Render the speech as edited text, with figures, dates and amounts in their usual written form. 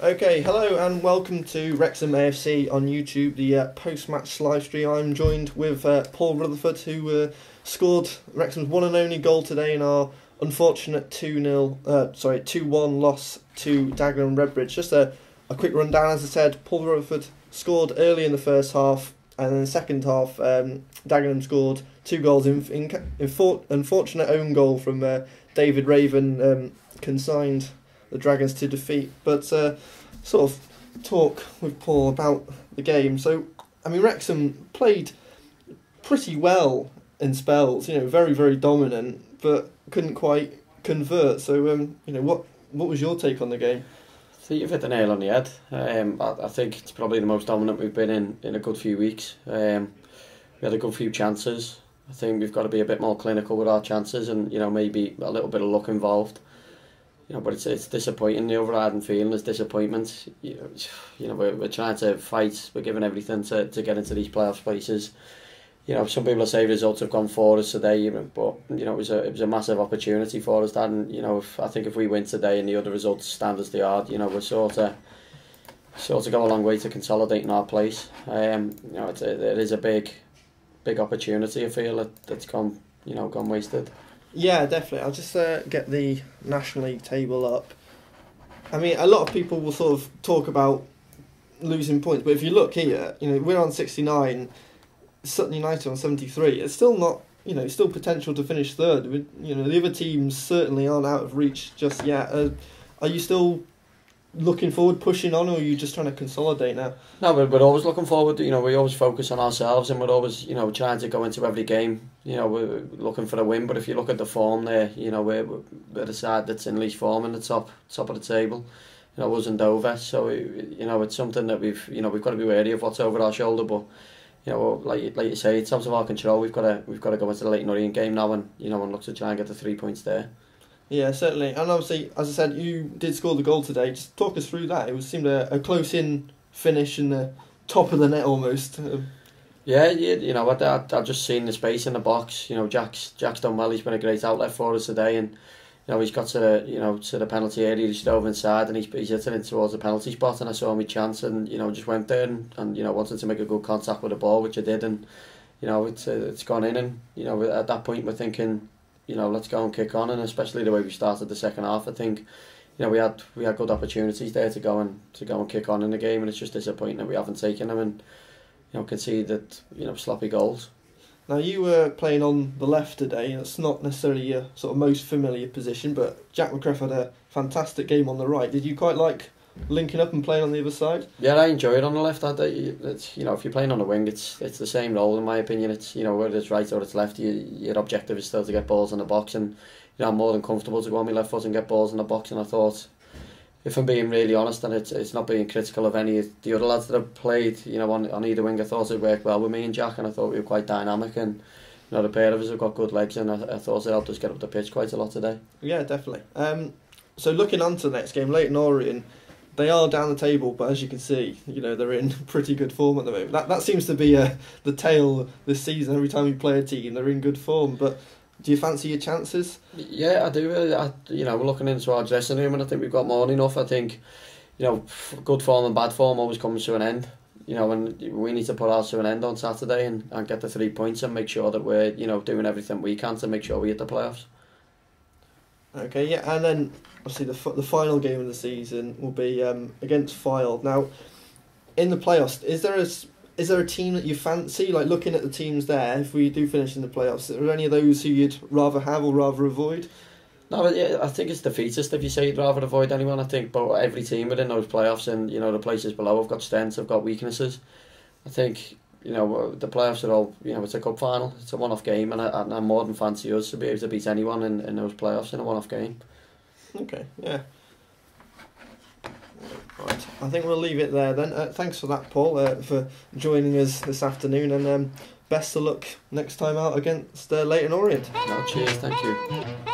Okay, hello and welcome to Wrexham AFC on YouTube, the post-match live stream. I'm joined with Paul Rutherford, who scored Wrexham's one and only goal today in our unfortunate 2-1 loss to Dagenham Redbridge. Just a quick rundown, as I said, Paul Rutherford scored early in the first half, and in the second half, Dagenham scored 2 goals. Unfortunate own goal from David Raven consigned the Dragons to defeat, but sort of talk with Paul about the game. So, I mean, Wrexham played pretty well in spells, very, very dominant, but couldn't quite convert. So, what was your take on the game? I think you've hit the nail on the head. I think it's probably the most dominant we've been in a good few weeks. We had a good few chances. I think we've got to be a bit more clinical with our chances, and maybe a little bit of luck involved. But it's disappointing. The overriding feeling is disappointment. We're trying to fight. We're giving everything to get into these playoff spaces. Some people say results have gone for us today, but it was a massive opportunity for us. That, and I think if we win today and the other results stand as they are, we're sort of go a long way to consolidating our place. It is a big opportunity. I feel that's gone wasted. Yeah, definitely. I'll just get the National League table up. I mean, a lot of people will sort of talk about losing points, but if you look here, we're on 69, Sutton United on 73. It's still not, still potential to finish third. The other teams certainly aren't out of reach just yet. Are you still looking forward, pushing on, or are you just trying to consolidate now? No, we're always looking forward. We always focus on ourselves, and we're always, trying to go into every game. We're looking for a win. But if you look at the form there, we're the side that's in least form in the top of the table. Us and Dover. So it's something that we've got to be wary of what's over our shoulder. But like you say, it's out of our control. We've got to go into the Leyton Orient game now, and and look to try and get the 3 points there. Yeah, certainly. And obviously, as I said, you did score the goal today. Just talk us through that. It seemed a close-in finish in the top of the net almost. I've just seen the space in the box. Jack's done well. He's been a great outlet for us today, and he's got to the penalty area. He's dove inside, and he's hit it in towards the penalty spot. And I saw my chance, and just went there and wanted to make a good contact with the ball, which I did, and it's gone in. And at that point we're thinking, let's go and kick on, and especially the way we started the second half, I think, we had good opportunities there to go and kick on in the game, and it's just disappointing that we haven't taken them and conceded sloppy goals. Now, you were playing on the left today. It's not necessarily your sort of most familiar position, but Jack McCreff had a fantastic game on the right. Did you quite like linking up and playing on the other side? Yeah, I enjoy it on the left. If you're playing on the wing, it's the same role in my opinion. It's whether it's right or it's left, your objective is still to get balls in the box, and I'm more than comfortable to go on my left foot and get balls in the box. And I thought, if I'm being really honest, and it's not being critical of any of the other lads that have played, on either wing, I thought it worked well with me and Jack, and I thought we were quite dynamic, and the pair of us have got good legs, and I thought it helped us get up the pitch quite a lot today. Yeah, definitely. So looking on to the next game, Leyton Orient, they are down the table, but as you can see, they're in pretty good form at the moment. That seems to be the tale this season. Every time you play a team, they're in good form. But do you fancy your chances? Yeah, I do. We're looking into our dressing room, and I think we've got more than enough. I think, good form and bad form always comes to an end. And we need to put ours to an end on Saturday and get the 3 points and make sure that we're, doing everything we can to make sure we hit the playoffs. Okay, yeah, and then obviously the final game of the season will be against Fylde. Now, in the playoffs, is there a team that you fancy? Like, looking at the teams there, if we do finish in the playoffs, are there any of those who you'd rather have or rather avoid? No, but yeah, I think it's defeatist if you say you'd rather avoid anyone. I think, but every team within those playoffs and the places below have got strengths, have got weaknesses. I think the playoffs are all it's a cup final, it's a one-off game, and I more than fancy us to be able to beat anyone in those playoffs in a one-off game. Okay, yeah. Right, I think we'll leave it there then. Thanks for that, Paul, for joining us this afternoon, and best of luck next time out against Leyton Orient. No, cheers, thank you.